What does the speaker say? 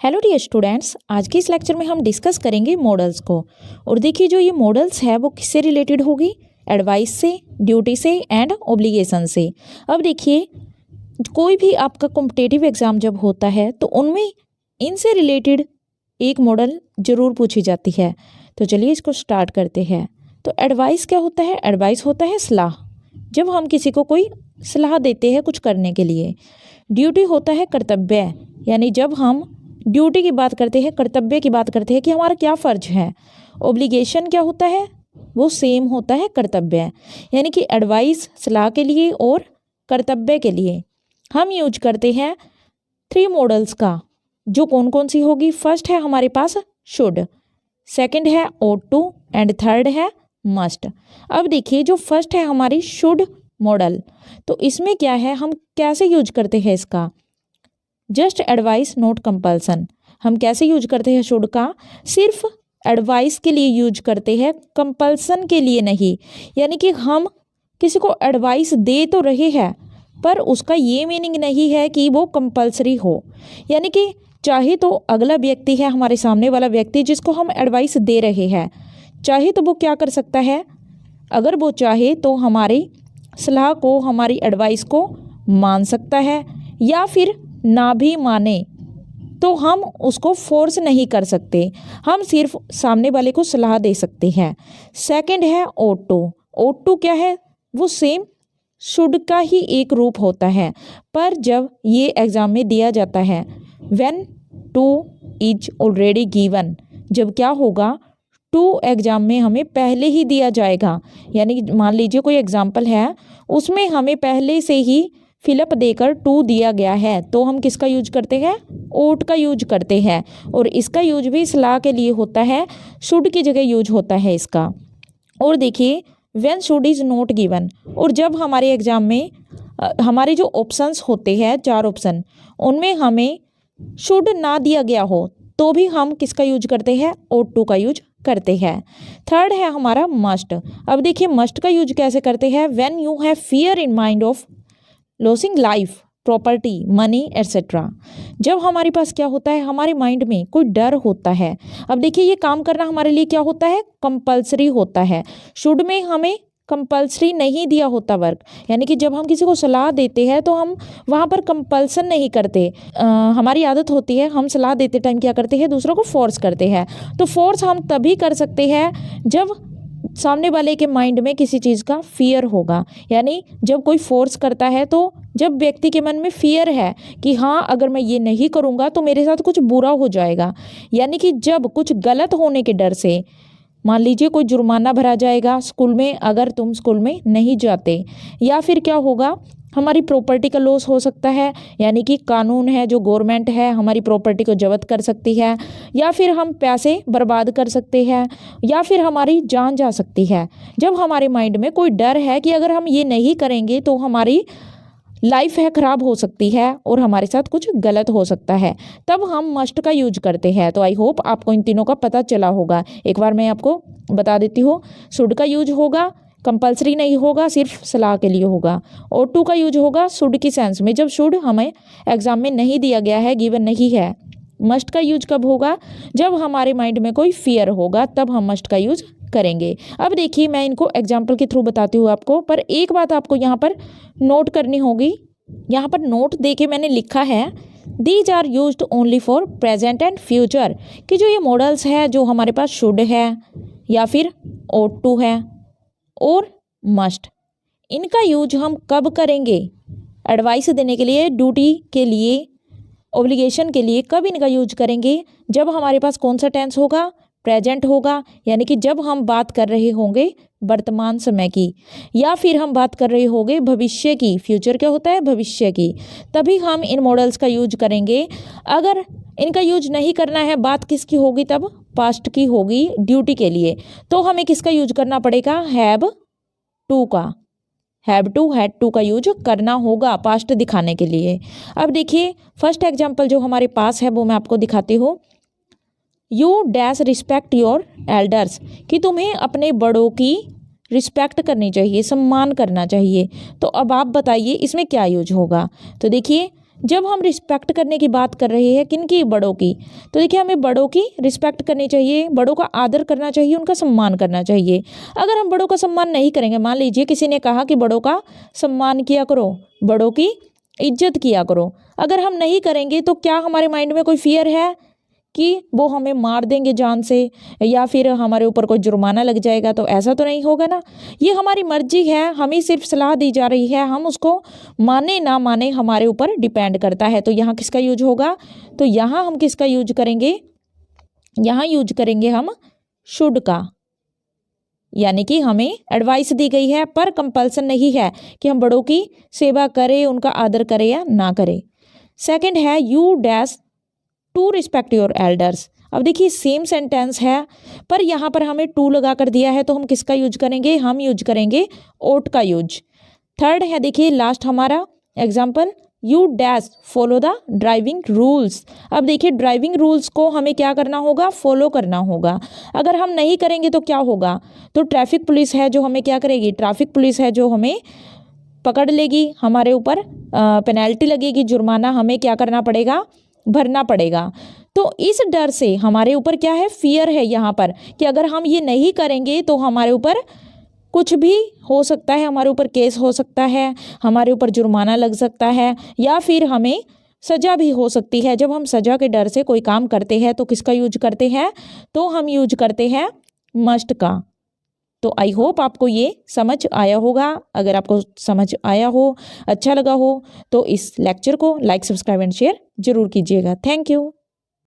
Hello dear students, आज के इस लेक्चर में हम डिस्कस करेंगे मॉडल्स को। और देखिए जो ये मॉडल्स है वो किससे रिलेटेड होगी? एडवाइस से, ड्यूटी से एंड ऑब्लिगेशन से। अब देखिए कोई भी आपका कॉम्पिटिटिव एग्जाम जब होता है तो उनमें इनसे रिलेटेड एक मॉडल जरूर पूछी जाती है। तो चलिए इसको स्टार्ट करते हैं। तो एडवाइस क्या होता है? एडवाइस होता है सलाह, जब हम किसी को कोई सलाह देते हैं कुछ करने के लिए। ड्यूटी होता है कर्तव्य, यानी जब हम ड्यूटी की बात करते हैं, कर्तव्य की बात करते हैं कि हमारा क्या फ़र्ज है। ऑब्लिगेशन क्या होता है? वो सेम होता है कर्तव्य, यानी कि एडवाइस सलाह के लिए और कर्तव्य के लिए हम यूज करते हैं 3 मॉडल्स का। जो कौन कौन सी होगी? फर्स्ट है हमारे पास शुड, सेकंड है ought to एंड थर्ड है मस्ट। अब देखिए जो फर्स्ट है हमारी शुड मॉडल, तो इसमें क्या है, हम कैसे यूज करते हैं इसका? Just advice not compulsion. हम कैसे यूज करते हैं शुड का? सिर्फ एडवाइस के लिए यूज करते हैं, कंपल्सन के लिए नहीं। यानी कि हम किसी को एडवाइस दे तो रहे हैं पर उसका ये मीनिंग नहीं है कि वो कंपल्सरी हो। यानी कि चाहे तो अगला व्यक्ति है, हमारे सामने वाला व्यक्ति जिसको हम एडवाइस दे रहे हैं, चाहे तो वो क्या कर सकता है, अगर वो चाहे तो हमारी सलाह को, हमारी एडवाइस को मान सकता है, या फिर ना भी माने तो हम उसको फोर्स नहीं कर सकते, हम सिर्फ सामने वाले को सलाह दे सकते हैं। सेकंड है ought to। ought to क्या है? वो सेम शुड का ही एक रूप होता है, पर जब ये एग्जाम में दिया जाता है when two is already given, जब क्या होगा, टू एग्जाम में हमें पहले ही दिया जाएगा। यानी मान लीजिए कोई एग्जाम्पल है, उसमें हमें पहले से ही फिलअप देकर टू दिया गया है, तो हम किसका यूज करते हैं? ought का यूज करते हैं। और इसका यूज भी सलाह के लिए होता है, शुड की जगह यूज होता है इसका। और देखिए when should is not given, और जब हमारे एग्जाम में हमारे जो ऑप्शंस होते हैं 4 ऑप्शन, उनमें हमें शुड ना दिया गया हो तो भी हम किसका यूज करते हैं? ought to का यूज करते हैं। थर्ड है हमारा मस्ट। अब देखिए मस्ट का यूज कैसे करते हैं? When you have fear in mind of losing life, property, money etcetera. जब हमारे पास क्या होता है, हमारे माइंड में कोई डर होता है। अब देखिए ये काम करना हमारे लिए क्या होता है? कंपल्सरी होता है। शुड में हमें कंपल्सरी नहीं दिया होता वर्क, यानी कि जब हम किसी को सलाह देते हैं तो हम वहाँ पर कंपल्सन नहीं करते। हमारी आदत होती है हम सलाह देते टाइम क्या करते हैं? दूसरों को फोर्स करते हैं। तो फोर्स हम तभी कर सकते हैं जब सामने वाले के माइंड में किसी चीज़ का फियर होगा। यानी जब कोई फोर्स करता है, तो जब व्यक्ति के मन में फियर है कि हाँ अगर मैं ये नहीं करूँगा तो मेरे साथ कुछ बुरा हो जाएगा, यानी कि जब कुछ गलत होने के डर से, मान लीजिए कोई जुर्माना भरा जाएगा स्कूल में अगर तुम स्कूल में नहीं जाते, या फिर क्या होगा, हमारी प्रॉपर्टी का लॉस हो सकता है, यानी कि कानून है जो गवर्नमेंट है हमारी प्रॉपर्टी को जब्त कर सकती है, या फिर हम पैसे बर्बाद कर सकते हैं, या फिर हमारी जान जा सकती है। जब हमारे माइंड में कोई डर है कि अगर हम ये नहीं करेंगे तो हमारी लाइफ है ख़राब हो सकती है और हमारे साथ कुछ गलत हो सकता है, तब हम मस्ट का यूज करते हैं। तो आई होप आपको इन तीनों का पता चला होगा। एक बार मैं आपको बता देती हूँ। शुड का यूज होगा, कंपल्सरी नहीं होगा, सिर्फ सलाह के लिए होगा। ought to का यूज होगा शुड की सेंस में, जब शुड हमें एग्जाम में नहीं दिया गया है, गिवन नहीं है। मस्ट का यूज कब होगा? जब हमारे माइंड में कोई फियर होगा, तब हम मस्ट का यूज करेंगे। अब देखिए मैं इनको एग्जाम्पल के थ्रू बताती हूँ आपको, पर एक बात आपको यहाँ पर नोट करनी होगी। यहाँ पर नोट दे के मैंने लिखा है these are used only for present and future, कि जो ये मॉडल्स है जो हमारे पास शुड है या फिर ought to है और मस्ट, इनका यूज हम कब करेंगे? एडवाइस देने के लिए, ड्यूटी के लिए, ऑब्लिगेशन के लिए कब इनका यूज करेंगे? जब हमारे पास कौन सा टेंस होगा? प्रेजेंट होगा, यानी कि जब हम बात कर रहे होंगे वर्तमान समय की, या फिर हम बात कर रहे होंगे भविष्य की। फ्यूचर क्या होता है? भविष्य की। तभी हम इन मॉडल्स का यूज करेंगे। अगर इनका यूज नहीं करना है, बात किसकी होगी तब? पास्ट की होगी ड्यूटी के लिए। तो हमें किसका यूज करना पड़ेगा? हैव टू का, हैव टू, हैड टू का यूज करना होगा पास्ट दिखाने के लिए। अब देखिए फर्स्ट एग्जाम्पल जो हमारे पास है वो मैं आपको दिखाती हूँ। You dash respect your elders, कि तुम्हें अपने बड़ों की रिस्पेक्ट करनी चाहिए, सम्मान करना चाहिए। तो अब आप बताइए इसमें क्या यूज होगा? तो देखिए जब हम रिस्पेक्ट करने की बात कर रहे हैं किनकी, बड़ों की, तो देखिए हमें बड़ों की रिस्पेक्ट करनी चाहिए, बड़ों का आदर करना चाहिए, उनका सम्मान करना चाहिए। अगर हम बड़ों का सम्मान नहीं करेंगे, मान लीजिए किसी ने कहा कि बड़ों का सम्मान किया करो, बड़ों की इज्जत किया करो, अगर हम नहीं करेंगे तो क्या हमारे माइंड में कोई फियर है कि वो हमें मार देंगे जान से, या फिर हमारे ऊपर कोई जुर्माना लग जाएगा? तो ऐसा तो नहीं होगा ना। ये हमारी मर्जी है, हमें सिर्फ सलाह दी जा रही है, हम उसको माने ना माने हमारे ऊपर डिपेंड करता है। तो यहाँ किसका यूज होगा, तो यहाँ हम किसका यूज करेंगे, यहाँ यूज करेंगे हम शुड का, यानी कि हमें एडवाइस दी गई है पर कंपल्सन नहीं है कि हम बड़ों की सेवा करें, उनका आदर करें या ना करें। सेकंड है you dash to respect your elders. अब देखिए सेम सेंटेंस है पर यहाँ पर हमें टू लगा कर दिया है, तो हम किसका यूज करेंगे, हम यूज करेंगे ओट का यूज। थर्ड है देखिए लास्ट हमारा example, you dash follow the driving rules. अब देखिए ड्राइविंग रूल्स को हमें क्या करना होगा, फॉलो करना होगा। अगर हम नहीं करेंगे तो क्या होगा, तो ट्रैफिक पुलिस है जो हमें क्या करेगी, ट्रैफिक पुलिस है जो हमें पकड़ लेगी, हमारे ऊपर पेनल्टी लगेगी, जुर्माना हमें क्या करना पड़ेगा, भरना पड़ेगा। तो इस डर से हमारे ऊपर क्या है, फियर है यहाँ पर कि अगर हम ये नहीं करेंगे तो हमारे ऊपर कुछ भी हो सकता है, हमारे ऊपर केस हो सकता है, हमारे ऊपर जुर्माना लग सकता है, या फिर हमें सज़ा भी हो सकती है। जब हम सज़ा के डर से कोई काम करते हैं तो किसका यूज करते हैं, तो हम यूज करते हैं मस्ट का। तो आई होप आपको ये समझ आया होगा। अगर आपको समझ आया हो, अच्छा लगा हो, तो इस लेक्चर को लाइक, सब्सक्राइब एंड शेयर जरूर कीजिएगा। Thank you.